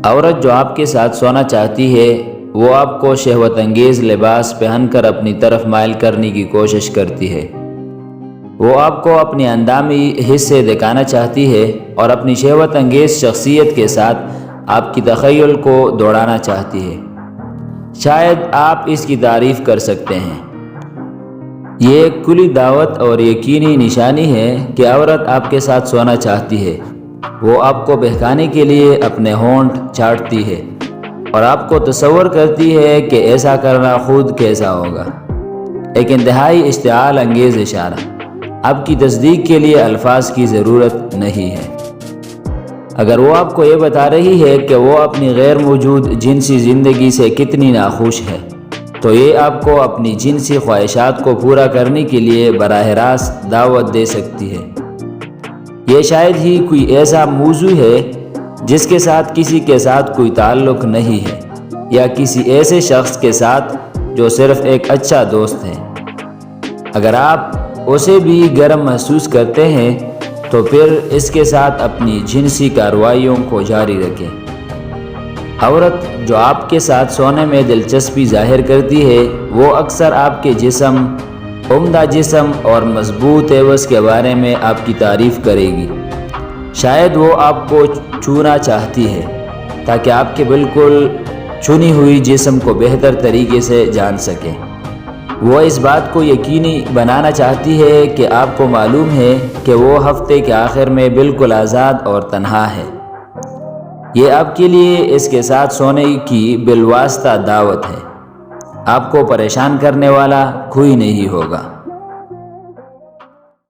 عورت جو آپ کے ساتھ سونا چاہتی ہے وہ آپ کو شہوت انگیز لباس پہن کر اپنی طرف مائل کرنے کی کوشش کرتی ہے۔ وہ آپ کو اپنے اندامی حصے دکھانا چاہتی ہے اور اپنی شہوت انگیز شخصیت کے ساتھ آپ کی تخیل کو دوڑانا چاہتی ہے۔ شاید آپ اس کی تعریف کر سکتے ہیں۔ یہ ایک کھلی دعوت اور یقینی نشانی ہے کہ عورت آپ کے ساتھ سونا چاہتی ہے۔ وہ آپ کو بہکانے کے لیے اپنے ہونٹ چاٹتی ہے اور آپ کو تصور کرتی ہے کہ ایسا کرنا خود کیسا ہوگا۔ ایک انتہائی اشتعال انگیز اشارہ۔ آپ کی تصدیق کے لیے الفاظ کی ضرورت نہیں ہے۔ اگر وہ آپ کو یہ بتا رہی ہے کہ وہ اپنی غیر موجود جنسی زندگی سے کتنی ناخوش ہے، تو یہ آپ کو اپنی جنسی خواہشات کو پورا کرنے کے لیے براہ راست دعوت دے سکتی ہے۔ یہ شاید ہی کوئی ایسا موضوع ہے جس کے ساتھ کسی کے ساتھ کوئی تعلق نہیں ہے، یا کسی ایسے شخص کے ساتھ جو صرف ایک اچھا دوست ہے۔ اگر آپ اسے بھی گرم محسوس کرتے ہیں تو پھر اس کے ساتھ اپنی جنسی کارروائیوں کو جاری رکھیں۔ عورت جو آپ کے ساتھ سونے میں دلچسپی ظاہر کرتی ہے وہ اکثر آپ کے جسم، عمدہ جسم اور مضبوط عوض کے بارے میں آپ کی تعریف کرے گی۔ شاید وہ آپ کو چھونا چاہتی ہے تاکہ آپ کے بالکل چنی ہوئی جسم کو بہتر طریقے سے جان سکے۔ وہ اس بات کو یقینی بنانا چاہتی ہے کہ آپ کو معلوم ہے کہ وہ ہفتے کے آخر میں بالکل آزاد اور تنہا ہے۔ یہ آپ کے لیے اس کے ساتھ سونے کی بالواسطہ دعوت ہے۔ آپ کو پریشان کرنے والا کوئی نہیں ہوگا۔